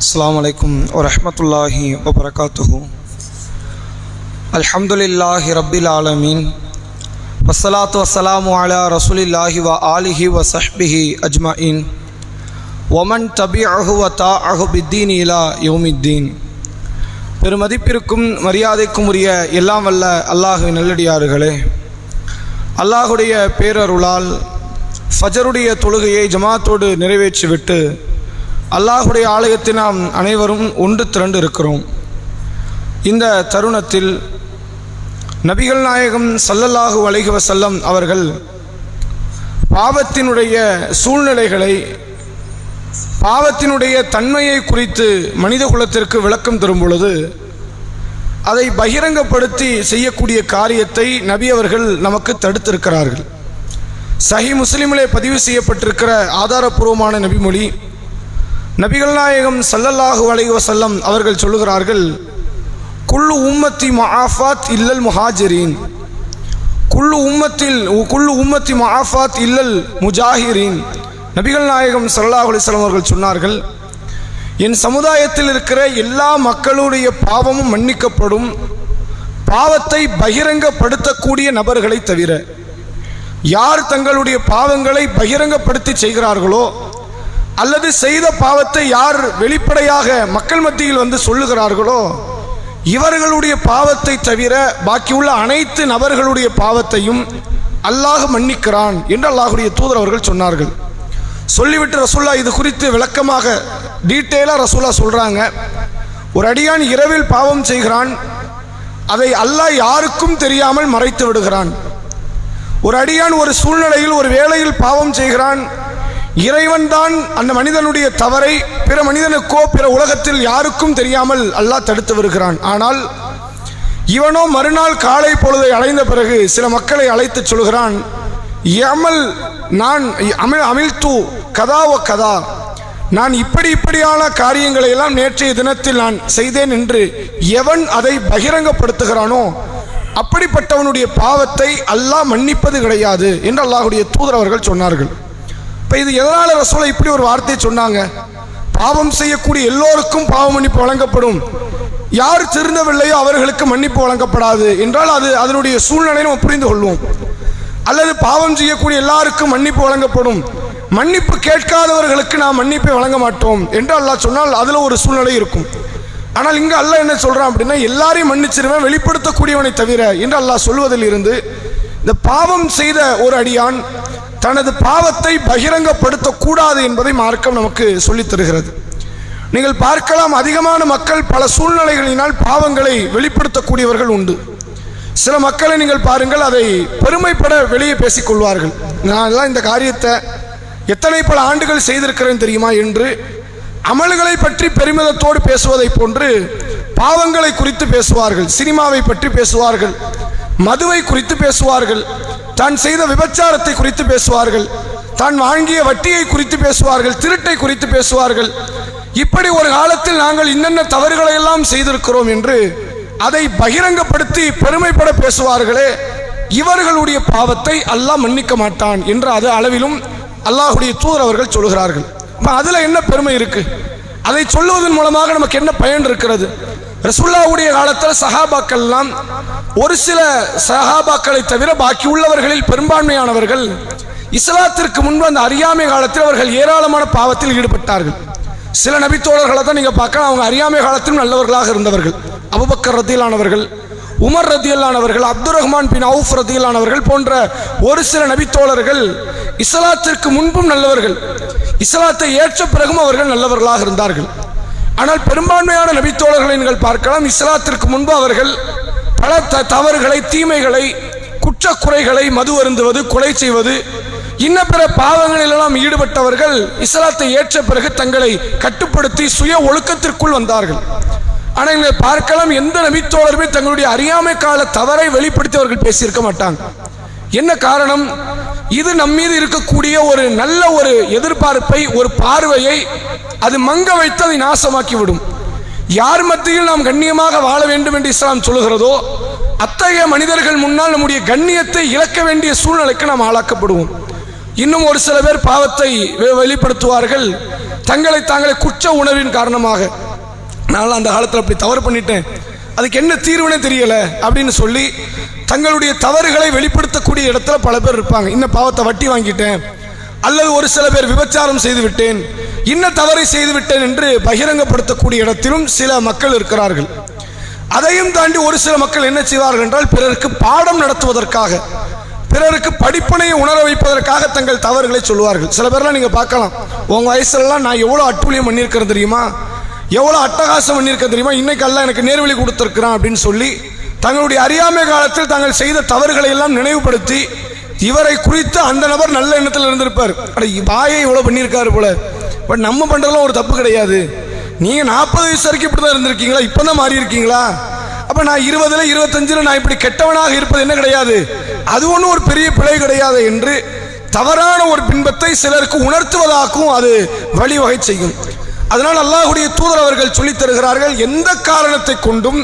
அஸ்ஸலாமு அலைக்கும் வரஹ்மத்துல்லாஹி வபரகாத்துஹு. அல்ஹம்துலில்லாஹி ரப்பில் ஆலமீன். வஸ்ஸலாத்து வஸ்ஸலாமு அலா ரசூலில்லாஹி வ ஆலிஹி வ ஸஹ்பிஹி அஜ்மஈன். வமன் தபிஅஹு வ தாஅஹு பித்தீன் இலா யௌமித்தீன். பெருமதிப்பிற்கும் மரியாதைக்கும் உரிய எல்லாம் வல்ல அல்லாஹ்வின் நல்லடியார்களே, அல்லாஹுடைய பேரருளால் ஃபஜருடைய தொழுகையை ஜமாத்தோடு நிறைவேற்றிவிட்டு அல்லாஹுடைய ஆலயத்தில் நாம் அனைவரும் ஒன்று திரண்டு இருக்கிறோம். இந்த தருணத்தில் நபிகள் நாயகம் ஸல்லல்லாஹு அலைஹி வஸல்லம் அவர்கள் பாவத்தினுடைய சூழ்நிலைகளை, பாவத்தினுடைய தன்மையை குறித்து மனித குலத்திற்கு விளக்கம் தரும் பொழுது அதை பகிரங்கப்படுத்தி செய்யக்கூடிய காரியத்தை நபி அவர்கள் நமக்கு தடுத்திருக்கிறார்கள். சஹீஹ் முஸ்லிமிலே பதிவு செய்யப்பட்டிருக்கிற ஆதாரபூர்வமான நபிமொழி, நபிகள் நாயகம் ஸல்லல்லாஹு அலைஹி வஸல்லம் அவர்கள் சொல்லுகிறார்கள், குல்லு உம்மத்தி மஆஃபாத் இல்லல் முஹாஜிரீன், குல்லு உம்மத்தி மஆஃபாத் இல்லல் முஜாஹிரீன். நபிகள் நாயகம் ஸல்லல்லாஹு அலைஹி வஸல்லம் அவர்கள் சொன்னார்கள், என் சமுதாயத்தில் இருக்கிற எல்லா மக்களுடைய பாவமும் மன்னிக்கப்படும், பாவத்தை பகிரங்கப்படுத்தக்கூடிய நபர்களை தவிர. யார் தங்களுடைய பாவங்களை பகிரங்கப்படுத்தி செய்கிறார்களோ, அல்லது செய்த பாவத்தை யார் வெளிப்படையாக மக்கள் மத்தியில் வந்து சொல்லுகிறார்களோ, இவர்களுடைய பாவத்தை தவிர பாக்கியுள்ள அனைத்து நபர்களுடைய பாவத்தையும் அல்லாஹ் மன்னிக்கிறான் என்று அல்லாஹுடைய தூதர் அவர்கள் சொன்னார்கள். சொல்லிவிட்டு ரசூல்லா இது குறித்து விளக்கமாக டீட்டெயிலாக ரசூல்லா சொல்றாங்க, ஒரு அடியான் இரவில் பாவம் செய்கிறான், அதை அல்லாஹ் யாருக்கும் தெரியாமல் மறைத்து விடுகிறான். ஒரு அடியான் ஒரு சூழ்நிலையில் ஒரு வேளையில் பாவம் செய்கிறான், இறைவன் தான் அந்த மனிதனுடைய தவறை பிற மனிதனுக்கோ பிற உலகத்தில் யாருக்கும் தெரியாமல் அல்லாஹ் தடுத்து வருகிறான். ஆனால் இவனோ மறுநாள் காலை பொழுதை அடைந்த பிறகு சில மக்களை அழைத்து சொல்கிறான், நான் அமில்து கதா வ கதா, நான் இப்படியான காரியங்களை எல்லாம் நேற்றைய தினத்தில் நான் செய்தேன் என்று எவன் அதை பகிரங்கப்படுத்துகிறானோ அப்படிப்பட்டவனுடைய பாவத்தை அல்லாஹ் மன்னிப்பது கிடையாது என்று அல்லாஹுடைய தூதர் அவர்கள் சொன்னார்கள். இப்போ இது எதனால ரசூலை இப்படி ஒரு வார்த்தையை சொன்னாங்க? பாவம் செய்யக்கூடிய எல்லோருக்கும் பாவ மன்னிப்பு வழங்கப்படும், யார் திருந்தவில்லையோ அவர்களுக்கு மன்னிப்பு வழங்கப்படாது என்றால் அது அதனுடைய சூழ்நிலையை நம்ம புரிந்து கொள்வோம். அல்லது பாவம் செய்யக்கூடிய எல்லாருக்கும் மன்னிப்பு வழங்கப்படும், மன்னிப்பு கேட்காதவர்களுக்கு நாம் மன்னிப்பை வழங்க மாட்டோம் என்று அல்லாஹ் சொன்னால் அதில் ஒரு சூழ்நிலை இருக்கும். ஆனால் இங்கே அல்லாஹ் என்ன சொல்றான் அப்படின்னா, எல்லாரையும் மன்னிச்சிருவேன் வெளிப்படுத்தக்கூடியவனை தவிர என்று அல்லாஹ் சொல்வதில் இருந்து இந்த பாவம் செய்த ஒரு அடியான் தனது பாவத்தை பகிரங்கப்படுத்தக்கூடாது என்பதை மார்க்கம் நமக்கு சொல்லித் தருகிறது. நீங்கள் பார்க்கலாம், அதிகமான மக்கள் பல சூழ்நிலைகளினால் பாவங்களை வெளிப்படுத்தக்கூடியவர்கள் உண்டு. சில மக்களை நீங்கள் பாருங்கள், அதை பெருமைப்பட வெளியே பேசிக் கொள்வார்கள். நான் எல்லாம் இந்த காரியத்தை எத்தனை பல ஆண்டுகள் செய்திருக்கிறேன் தெரியுமா என்று அமல்களை பற்றி பெருமிதத்தோடு பேசுவதை போன்று பாவங்களை குறித்து பேசுவார்கள். சினிமாவை பற்றி பேசுவார்கள், மதுவை குறித்து பேசுவார்கள், தான் செய்த விபச்சாரத்தை குறித்து பேசுவார்கள், தான் வாங்கிய வட்டியை குறித்து பேசுவார்கள், திருட்டை குறித்து பேசுவார்கள். இப்படி ஒரு காலத்தில் நாங்கள் இன்னென்ன தவறுகளை எல்லாம் செய்திருக்கிறோம் என்று அதை பகிரங்கப்படுத்தி பெருமைப்பட பேசுவார்களே, இவர்களுடைய பாவத்தை அல்லாஹ் மன்னிக்க மாட்டான் என்ற அது அளவிலும் அல்லாஹுடைய தூதர் அவர்கள் சொல்கிறார்கள். அதுல என்ன பெருமை இருக்கு? அதை சொல்லுவதன் மூலமாக நமக்கு என்ன பயன் இருக்கிறது? ரசூலுல்லாஹ்வுடைய காலத்தில் சஹாபாக்கள் எல்லாம், ஒரு சில சஹாபாக்களை தவிர பாக்கி உள்ளவர்களில் பெரும்பான்மையானவர்கள் இஸ்லாத்திற்கு முன்பு அந்த அறியாமை காலத்தில் அவர்கள் ஏராளமான பாவத்தில் ஈடுபட்டார்கள். சில நபித்தோழர்களை தான் நீங்க பார்க்கலாம், அவங்க அறியாமை காலத்திலும் நல்லவர்களாக இருந்தவர்கள். அபூபக்கர் ரதியல்லானவர்கள், உமர் ரதியல்லானவர்கள், அப்துர் ரஹ்மான் பின் அவுஃப் ரதியல்லானவர்கள் போன்ற ஒரு சில நபித்தோழர்கள் இஸ்லாத்திற்கு முன்பும் நல்லவர்கள், இஸ்லாத்தை ஏற்ற பிறகும் அவர்கள் நல்லவர்களாக இருந்தார்கள். ஆனால் பெரும்பான்மையான நபித்தோழர்களை நீங்கள் பார்க்கலாம், இஸ்லாத்திற்கு முன்பு அவர்கள் பல தவறுகளை, தீமைகளை, குற்றக்குறைகளை, மது அருந்துவது, கொலை செய்வது, இன்ன பிற பாவங்களிலெல்லாம் ஈடுபட்டவர்கள் இஸ்லாத்தை ஏற்ற பிறகு தங்களை கட்டுப்படுத்தி சுய ஒழுக்கத்திற்குள் வந்தார்கள். ஆனால் இங்கே பார்க்கலாம், எந்த நபித்தோழருமே தங்களுடைய அறியாமை கால தவறை வெளிப்படுத்தி அவர்கள் பேசியிருக்க மாட்டாங்க. என்ன காரணம்? இது நம்மீது இருக்கக்கூடிய ஒரு நல்ல ஒரு எதிர்பார்ப்பை, ஒரு பார்வையை அது மங்க வைத்து அதை நாசமாக்கிவிடும். யார் மத்தியில் நாம் கண்ணியமாக வாழ வேண்டும் என்று இஸ்லாம் சொல்லுகிறதோ அத்தகைய மனிதர்கள் முன்னால் நம்முடைய கண்ணியத்தை இழக்க வேண்டிய சூழ்நிலைக்கு நாம் ஆளாக்கப்படுவோம். இன்னும் ஒரு சில பேர் பாவத்தை வெளிப்படுத்துவார்கள், தங்களை தாங்களே குற்ற உணர்வின் காரணமாக நான் அந்த காலத்தில் அப்படி தவறு பண்ணிட்டேன், அதுக்கு என்ன தீர்வுனே தெரியல அப்படின்னு சொல்லி தங்களுடைய தவறுகளை வெளிப்படுத்தக்கூடிய இடத்துல பல பேர் இருப்பாங்க. இன்ன பாவத்தை வட்டி வாங்கிட்டேன், அல்லது ஒரு சில பேர் விபச்சாரம் செய்து விட்டேன், இன்ன தவறை செய்து விட்டேன் என்று பகிரங்கப்படுத்தக்கூடிய இடத்திலும் சில மக்கள் இருக்கிறார்கள். அதையும் தாண்டி ஒரு சில மக்கள் என்ன செய்வார்கள் என்றால், பிறருக்கு பாடம் நடத்துவதற்காக, பிறருக்கு படிப்பனையை உணர வைப்பதற்காக தங்கள் தவறுகளை சொல்வார்கள். சில பேர்லாம் நீங்க பார்க்கலாம், உங்க வயசுலலாம் நான் எவ்வளவு அட்டூழியம் பண்ணியிருக்கிறேன் தெரியுமா, எவ்வளவு அட்டகாசம் பண்ணியிருக்க தெரியுமா, இன்னைக்கு எல்லாம் எனக்கு நேர்வழி கொடுத்திருக்கிறான் அப்படின்னு சொல்லி தங்களுடைய அறியாமை காலத்தில் தாங்கள் செய்த தவறுகளை எல்லாம் நினைவுபடுத்தி இவரை குறித்து அந்த நபர் நல்ல எண்ணத்தில் இருந்திருப்பார், வாயை இவ்வளவு பண்ணியிருக்காரு போல, பட் நம்ம பண்றதுலாம் ஒரு தப்பு கிடையாது, நீங்க 40 வயசு வரைக்கும் இப்படிதான் இருந்திருக்கீங்களா, இப்பதான் மாறி இருக்கீங்களா, அப்ப நான் 20ல 25ல நான் இப்படி கெட்டவனாக இருப்பது என்ன கிடையாது, அது ஒன்றும் ஒரு பெரிய பிழை கிடையாது என்று தவறான ஒரு பின்பத்தை சிலருக்கு உணர்த்துவதாகவும் அது வழிவகை செய்யும். அதனால் அல்லாஹ்வுடைய தூதர் அவர்கள் சொல்லித் தருகிறார்கள், எந்த காரணத்தை கொண்டும்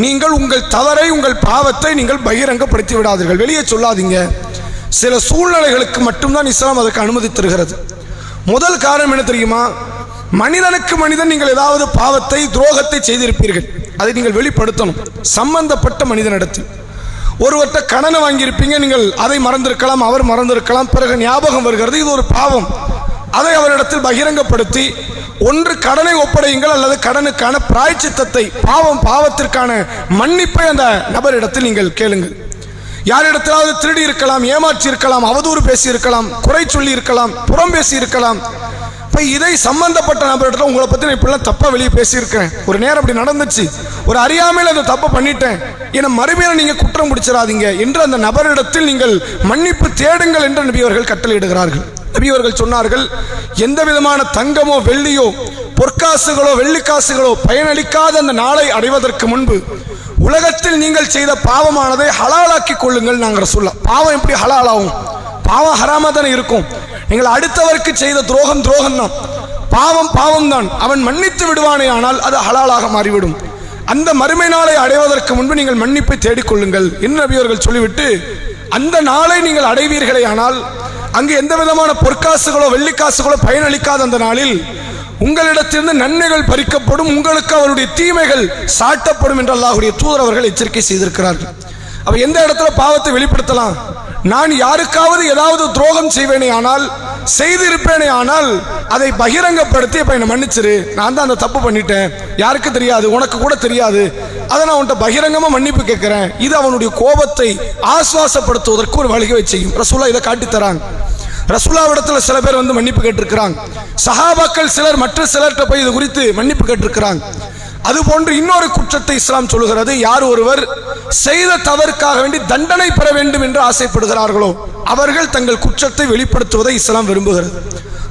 நீங்கள் உங்கள் தவறை, உங்கள் பாவத்தை நீங்கள் பகிரங்கப்படுத்தி விடாதீர்கள், வெளியே சொல்லாதீங்க. சில சூழ்நிலைகளுக்கு மட்டும்தான் இஸ்லாம் அதற்கு அனுமதி தருகிறது. முதல் காரணம் என்ன தெரியுமா, மனிதனுக்கு மனிதன் நீங்கள் ஏதாவது பாவத்தை, துரோகத்தை செய்திருப்பீர்கள், அதை நீங்கள் வெளிப்படுத்தணும். சம்பந்தப்பட்ட மனிதனிடத்தில் ஒருவர்கிட்ட கடனை வாங்கியிருப்பீங்க, நீங்கள் அதை மறந்திருக்கலாம், அவர் மறந்திருக்கலாம், பிறகு ஞாபகம் வருகிறது, இது ஒரு பாவம், அதை அவரிடத்தில் பகிரங்கப்படுத்தி ஒன்று கடனை ஒப்படையுங்கள், அல்லது கடனுக்கான பிராயச்சித்தத்தை, பாவத்திற்கான மன்னிப்பை அந்த நபரிடத்தில் நீங்கள் கேளுங்கள். யாரிடத்திலாவது திருடி இருக்கலாம், ஏமாற்றி இருக்கலாம், அவதூறு பேசி இருக்கலாம், குறை சொல்லி இருக்கலாம், புறம் பேசி இருக்கலாம். இப்போ இதை சம்பந்தப்பட்ட நபரிடத்தில் உங்களை பற்றி நான் இப்படிலாம் தப்பாக வெளியே பேசியிருக்கிறேன், ஒரு நேரம் அப்படி நடந்துச்சு, ஒரு அறியாமையில் அந்த தப்பை பண்ணிட்டேன், என மறுமையில நீங்கள் குற்றம் பிடிச்சிடாதீங்க என்று அந்த நபரிடத்தில் நீங்கள் மன்னிப்பு தேடுங்கள் என்று நபி அவர்கள் கட்டளையிடுகிறார்கள். நபி அவர்கள் சொன்னார்கள், எந்த விதமான தங்கமோ வெள்ளியோ பொற்காசுகளோ வெள்ளிக்காசுகளோ பயனளிக்காத அந்த நாளை அடைவதற்கு முன்பு உலகத்தில் நீங்கள் செய்த பாவமானதை ஹலாலாக்கி கொள்ளுங்கள். நாங்கள் சொல்ல, பாவம் எப்படி ஹலாலாகும், பாவம் ஹராமா தானே இருக்கும். நீங்கள் அடுத்தவருக்கு செய்த துரோகம் தான், பாவம் தான், அவன் மன்னித்து விடுவானே ஆனால் அது ஹலாலாக மாறிவிடும். அந்த மறுமை நாளை அடைவதற்கு முன்பு நீங்கள் மன்னிப்பை தேடிக்கொள்ளுங்கள் என்று நபி அவர்கள் சொல்லிவிட்டு, அந்த நாளை நீங்கள் அடைவீர்களே ஆனால் அங்கு எந்த விதமான பொற்காசுகளோ வெள்ளிக்காசுகளோ பயனளிக்காத அந்த நாளில் உங்களிடத்திலிருந்து நன்மைகள் பறிக்கப்படும், உங்களுக்கு அவருடைய தீமைகள் சாட்டப்படும் என்று அல்லாஹ்வுடைய தூதர் அவர்கள் எச்சரிக்கை செய்திருக்கிறார்கள். அப்ப எந்த இடத்துல பாவத்தை வெளிப்படுத்தலாம், நான் யாருக்காவது ஏதாவது துரோகம் செய்வேனே ஆனால், செய்திருப்பேனே ஆனால் அதை பகிரங்கப்படுத்தி இப்ப என்னை மன்னிச்சிரு, நான் தான் அந்த தப்பு பண்ணிட்டேன், யாருக்கு தெரியாது, உனக்கு கூட தெரியாது, அதை நான் உன்கிட்ட பகிரங்கமா மன்னிப்பு கேட்கிறேன், இது அவனுடைய கோபத்தை ஆசுவாசப்படுத்துவதற்கு ஒரு வழிவகை செய்யும். ரசூலுல்லாஹ் இதை காட்டி தராங்க. ரசூலுல்லாஹ்விடத்துல சில பேர் வந்து மன்னிப்பு கேட்டிருக்கிறாங்க, சஹாபாக்கள் சிலர் மற்ற சிலர்கிட்ட போய் இது குறித்து மன்னிப்பு கேட்டிருக்கிறாங்க. அதுபோன்று இன்னொரு குற்றத்தை இஸ்லாம் சொல்லுகிறது, யார் ஒருவர் செய்த தவறுக்காக வேண்டி தண்டனை பெற வேண்டும் என்று ஆசைப்படுகிறார்களோ அவர்கள் தங்கள் குற்றத்தை வெளிப்படுத்துவதை இஸ்லாம் விரும்புகிறது.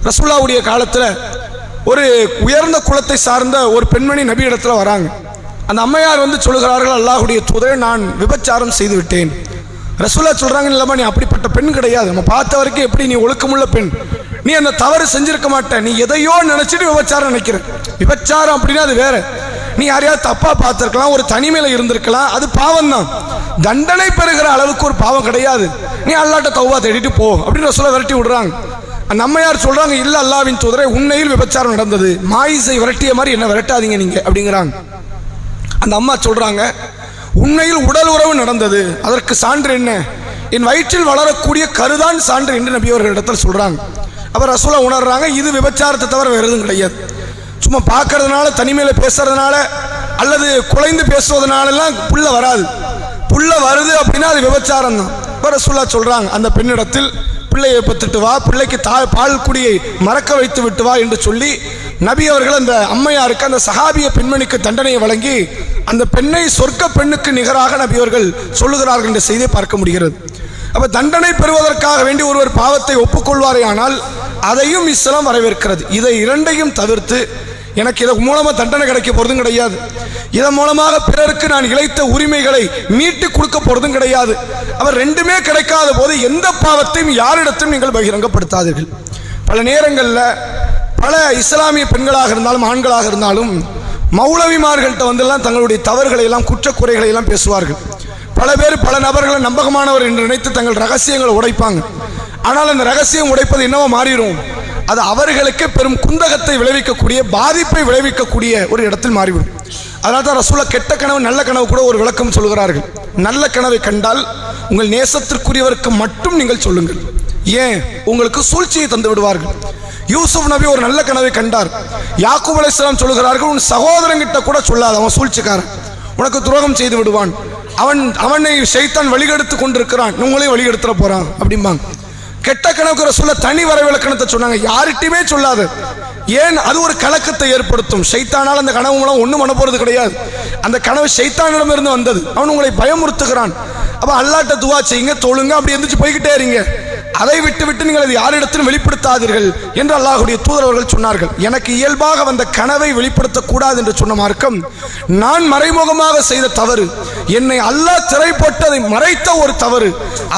ரசூலுல்லாஹ்வுடைய காலத்தில் ஒரு உயர்ந்த குலத்தை சார்ந்த ஒரு பெண்மணி நபி இடத்துல வராங்க. அந்த அம்மையார் வந்து சொல்லுகிறார்கள், அல்லாஹ்வுடைய தூதரே, நான் விபச்சாரம் செய்து விட்டேன். ரசூலுல்லாஹ் சொல்றாங்க, இல்லம்மா நீ அப்படிப்பட்ட பெண் கிடையாது, நம்ம பார்த்த வரைக்கும் எப்படி நீ ஒழுக்கமுள்ள பெண், நீ அந்த தவறு செஞ்சிருக்க மாட்ட, நீ எதையோ நினைச்சிட்டு விபச்சாரம் நினைக்கிற, விபச்சாரம் அப்படின்னா அது வேற, நீ யாரையாவது தப்பா பார்த்திருக்கலாம், ஒரு தனிமையில இருந்திருக்கலாம், அது பாவம் தான், தண்டனை பெறுகிற அளவுக்கு ஒரு பாவம் கிடையாது, நீ அல்லாஹ்ட்ட தௌபா தேடிட்டு போ அப்படின்னு ரசூலுல்லாஹ் விரட்டி விடுறாங்க. அந்த அம்மையார் சொல்றாங்க, இல்ல அல்லாஹ்வின் தூதரே, உண்மையில் விபச்சாரம் நடந்தது, மாயிசை விரட்டிய மாதிரி என்ன விரட்டாதீங்க நீங்க அப்படிங்கிறாங்க. அந்த அம்மா சொல்றாங்க, உண்மையில் உடல் உறவு நடந்தது, அதற்கு சான்று என்ன, என் வயிற்றில் வளரக்கூடிய கருதான் சான்று என்று நபி அவர்களிடத்தில் சொல்றாங்க. அவர் ரசூலுல்லாஹ் உணர்றாங்க, இது விபச்சாரத்தை தவிர வேறு எதுவும் கிடையாது, சும்மா பார்க்கறதுனால, தனிமையில பேசுறதுனால, அல்லது குலைந்து பேசுவதனால எல்லாம் புள்ள வராது, புள்ள வருது அப்படின்னா அது விபச்சாரம் தான். ரசூலுல்லாஹ் சொல்றாங்க, அந்த பெண்ணிடத்தில் பிள்ளையை பெற்றுட்டு வா, பிள்ளைக்கு பால் குடியை மறக்க வைத்து விட்டு வா என்று சொல்லி நபி அவர்கள் அந்த அம்மையாருக்கு, அந்த சஹாபிய பெண்மணிக்கு தண்டனையை வழங்கி அந்த பெண்ணை சொர்க்க பெண்ணுக்கு நிகராக நபி அவர்கள் சொல்லுகிறார்கள் என்ற செய்தியை பார்க்க முடிகிறது. அப்ப தண்டனை பெறுவதற்காக வேண்டி ஒருவர் பாவத்தை ஒப்புக்கொள்வாரே ஆனால் அதையும் இஸ்லாம் வரவேற்கிறது. இதை இரண்டையும் தவிர்த்து எனக்கு இதன் மூலமா தண்டனை கிடைக்க போறதும் கிடையாது, இதன் மூலமாக பிறருக்கு நான் இழைத்த உரிமைகளை மீட்டு கொடுக்க போறதும் கிடையாது. அவர் ரெண்டுமே கிடைக்காத போது எந்த பாவத்தையும் யாரிடத்தையும் நீங்கள் பகிரங்கப்படுத்தாதீர்கள். பல நேரங்களில் பல இஸ்லாமிய பெண்களாக இருந்தாலும் ஆண்களாக இருந்தாலும் மௌலவிமார்கள்ட்ட வந்துலாம் தங்களுடைய தவறுகளை எல்லாம், குற்றக்குறைகளை எல்லாம் பேசுவார்கள். பல பேர் பல நபர்களை நம்பகமானவர் என்று நினைத்து தங்கள் ரகசியங்களை உடைப்பாங்க. ஆனால் அந்த ரகசியம் உடைப்பது என்னவோ மாறிடும், அது அவர்களுக்கு பெரும் குந்தகத்தை விளைவிக்கக்கூடிய, பாதிப்பை விளைவிக்கக்கூடிய ஒரு இடத்தில் மாறிவிடும். அதனால தான் ரசூலா கெட்ட கனவு நல்ல கனவு கூட ஒரு விளக்கம் சொல்கிறார்கள். நல்ல கனவை கண்டால் உங்கள் நேசத்திற்குரியவருக்கு மட்டும் நீங்கள் சொல்லுங்கள், ஏன் உங்களுக்கு சூழ்ச்சியை தந்து விடுவார்கள். யூசுப் நபி ஒரு நல்ல கனவை கண்டார். யாக்கூப் அலைஹிஸ்ஸலாம் சொல்கிறார்கள், உன் சகோதரங்கிட்ட கூட சொல்லாத, அவன் சூழ்ச்சிக்காரன், உனக்கு துரோகம் செய்து விடுவான், அவனை ஷைத்தான் வழிகெடுத்து கொண்டிருக்கிறான், உங்களையும் வழிகெடுத்துற போறான் அப்படிம்பாங்க. கெட்ட கனவுக்கு ரசூலா தனி வரைவிலக்கணத்தை சொன்னாங்க, யார்கிட்டயுமே சொல்லாது. ஏன்? அது ஒரு கலக்கத்தை ஏற்படுத்தும். ஷைத்தானால் அந்த கனவு மூலம் ஒன்றும் பண்ண போறது கிடையாது. அந்த கனவு ஷைத்தானிடம் இருந்து வந்தது, அவன் உங்களை பயமுறுத்துகிறான். அப்ப அல்லாஹ்ட்ட துவா செய்யுங்க, தொழுங்க, அப்படி எந்திரிச்சு போய்கிட்டே இருங்க. அதை விட்டு நீங்கள் அது யாரிடத்திலும் வெளிப்படுத்தாதீர்கள் என்று அல்லாஹ்வுடைய தூதர் அவர்கள் சொன்னார்கள். எனக்கு இயல்பாக வந்த கனவை வெளிப்படுத்தக்கூடாது என்று சொன்ன மார்க்கம், நான் மறைமுகமாக செய்த தவறு, என்னை அல்லாஹ் திரை போட்டு அதை மறைத்த ஒரு தவறு,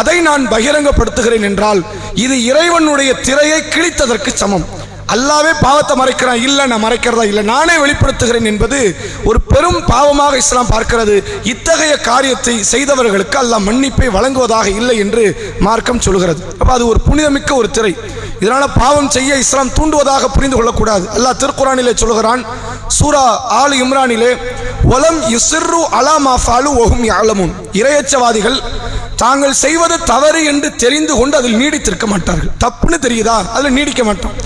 அதை நான் பகிரங்கப்படுத்துகிறேன் என்றால் இது இறைவனுடைய திரையை கிழித்ததற்கு சமம். அல்லாவே பாவத்தை மறைக்கிறான், இல்லை நான் மறைக்கிறதா இல்லை, நானே வெளிப்படுத்துகிறேன் என்பது ஒரு பெரும் பாவமாக இஸ்லாம் பார்க்கிறது. இத்தகைய காரியத்தை செய்தவர்களுக்கு அல்லாஹ் மன்னிப்பை வழங்குவதாக இல்லை என்று மார்க்கம் சொல்கிறது. அப்ப அது ஒரு புனிதமிக்க ஒரு திரை. இதனால பாவம் செய்ய இஸ்லாம் தூண்டுவதாக புரிந்து கொள்ளக்கூடாது. அல்லாஹ் திருக்குர்ஆனிலே சொல்கிறான், சூரா ஆல் இம்ரானிலே, வலம் யுஸ்ரு அலா மா ஃபஅலு வஹும் யஅலமூன், இறையச்சவாதிகள் தாங்கள் செய்வது தவறு என்று தெரிந்து கொண்டு அதில் நீடித்திருக்க மாட்டார்கள். தப்புன்னு தெரியுதா, அதில் நீடிக்க மாட்டான்.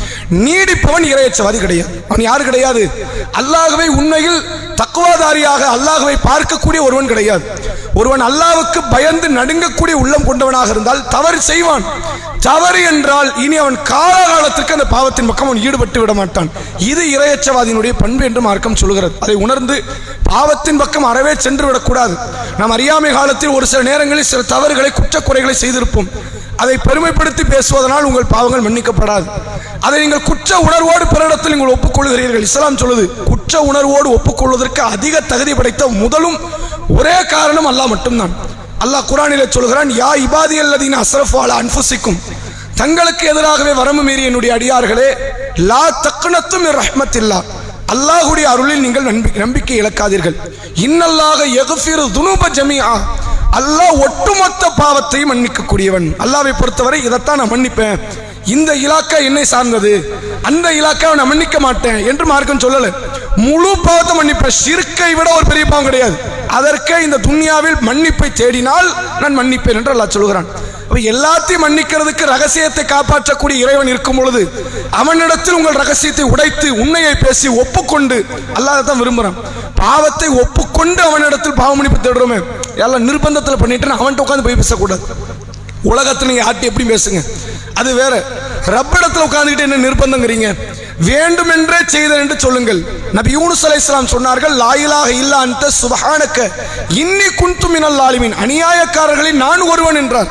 நீடிப்பவன் இறையச்சவாதி கிடையாது. அவன் யாரு கிடையாது? அல்லாஹ்வை உண்மையில் தக்வாதாரியாக அல்லாஹ்வை பார்க்கக்கூடிய ஒருவன் கிடையாது. ஒருவன் அல்லாஹ்வுக்கு பயந்து நடுங்கக்கூடிய உள்ளம் கொண்டவனாக இருந்தால் தவறு செய்வான். தவறு என்றால் இனி அவன் காலகாலத்திற்கு அந்த பாவத்தின் பக்கம் அவன் ஈடுபட்டு விட மாட்டான். இது இறையச்சவாதியினுடைய பண்பு என்று மார்க்கம் சொல்கிறது. அதை உணர்ந்து பாவத்தின் பக்கம் அறவே சென்று விடக்கூடாது. நாம் அறியாமை காலத்தில் ஒரு சில நேரங்களில் சில தவறுகளை, குற்றக்குறைகளை செய்திருப்போம். அதை பெருமைப்படுத்தி பேசுவதனால் உங்கள் பாவங்கள் மன்னிக்கப்படாது. அதை நீங்கள் குற்ற உணர்வோடு பிறரிடத்தில் நீங்கள் ஒப்புக்கொள்கிறீர்கள். இஸ்லாம் சொல்லுது, குற்ற உணர்வோடு ஒப்புக்கொள்வதற்கு அதிக தகுதி படைத்த முதலும் ஒரே காரணம் அல்லாஹ் மட்டும்தான். அல்லாஹ் குர்ஆனிலே சொல்கிறான், யா இபாதியல்லதீன அஸ்ரஃபு அலா அன்ஃபுசிக்கும், தங்களுக்கு எதிராகவே வரம்பு மீறி என்னுடைய அடியார்களே, லா தக்னத்து மின் ரஹ்மத்தில்லாஹ், அல்லாஹ்வுடைய அருளில் நீங்கள் நம்பிக்கை இழக்காதீர்கள். இன்னல்லாஹ யக்ஃபிரு துனூப ஜமீஆ, அல்லாஹ் ஒட்டுமொத்த பாவத்தையும் மன்னிக்கக்கூடியவன். அல்லாஹ்வை பொறுத்தவரை இதைத்தான் நான் மன்னிப்பேன், இந்த இலாக்கா என்னை சார்ந்தது, அந்த இலாக்காவை நான் மன்னிக்க மாட்டேன் என்று மார்க்கம் சொல்லல. முழு பாவத்தை மன்னிப்பேன். ஷிர்க்கை விட ஒரு பெரிய பாவம் கிடையாது. அதற்கே இந்த துன்யாவில் மன்னிப்பை தேடினால் நான் மன்னிப்பேன் என்று அல்லாஹ் சொல்கிறான். எல்லாத்தையும் மன்னிக்கிறதுக்கு ரகசியத்தை காப்பாற்றக்கூடிய இறைவன் இருக்கும் பொழுது அவனிடத்தில் உங்கள் ரகசியத்தை உடைத்து உண்மையை பேசி ஒப்புக்கொண்டு, அல்லாஹ் தான் விரும்புறான். பாவத்தை ஒப்புக்கொண்டு அவனிடத்தில் பாவ மன்னிப்பு தேடுறோமே, எல்லாம் நிர்பந்தத்தில் பண்ணிட்டு அவன்கிட்ட உட்காந்து போய் பேசக்கூடாது. உலகத்தில் நீங்க ஆட்டி எப்படி பேசுங்க, அது வேற. ரப்பிடத்தில் உட்கார்ந்துக்கிட்டு என்ன நிர்பந்தங்கிறீங்க? வேண்டுமென்றே செய்தேன் என்று சொல்லுங்கள். நபி யூனுஸ் அலைஹிஸ்ஸலாம் சொன்னார்கள், லா இலாஹ இல்லா அன்த சுப்ஹானக இன்னி குன்து மினல் லாலிமீன், அநியாயக்காரர்களில் நான் ஒருவன் என்றார்.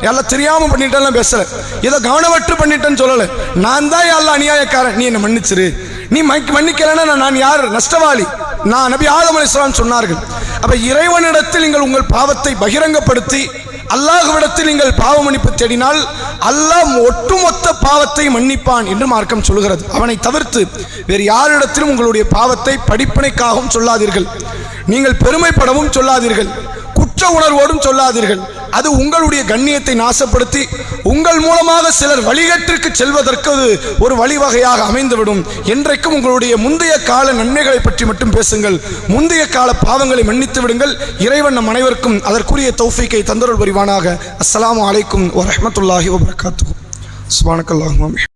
எல்லாம் தெரியாம பண்ணிட்டேன் பேசல, ஏதோ கவனவற்று பண்ணிட்டேன்னு சொல்லல. நான் தான் எல்லாம் அநியாயக்காரன், நீ என்ன மன்னிச்சிரு. நீ மன்னிக்கலன்னா நான் யார்? நஷ்டவாளி. நான் நபி ஆதம் அலைஹிஸ்ஸலாம் சொன்னார்கள். அப்ப இறைவனிடத்தில் நீங்கள் உங்கள் பாவத்தை பகிரங்கப்படுத்தி அல்லாஹ்விடத்தில் நீங்கள் பாவ மன்னிப்பு தேடினால் அல்லாஹ் ஒட்டுமொத்த பாவத்தை மன்னிப்பான் என்று மார்க்கம் சொல்கிறது. அவனை தவிர்த்து வேறு யாரிடத்திலும் உங்களுடைய பாவத்தை படிப்பினைக்காகவும் சொல்லாதீர்கள். நீங்கள் பெருமைப்படவும் சொல்லாதீர்கள், குற்ற உணர்வோடும் சொல்லாதீர்கள். அது உங்களுடைய கண்ணியத்தை நாசப்படுத்தி உங்கள் மூலமாக சிலர் வழிகேட்டிற்கு செல்வதற்கு ஒரு வழிவகையாக அமைந்துவிடும். என்றைக்கும் உங்களுடைய முந்தைய கால நன்மைகளை பற்றி மட்டும் பேசுங்கள், முந்தைய கால பாவங்களை மன்னித்து விடுங்கள். இறைவன் நம் அனைவருக்கும் அதற்குரிய தௌஃபீக்கை தந்தருள் புரிவானாக. அஸ்ஸலாமு அலைக்கும் வரஹ்மத்துல்லாஹி வபரகாத்துஹு. சுப்ஹானக்கல்லாஹும்ம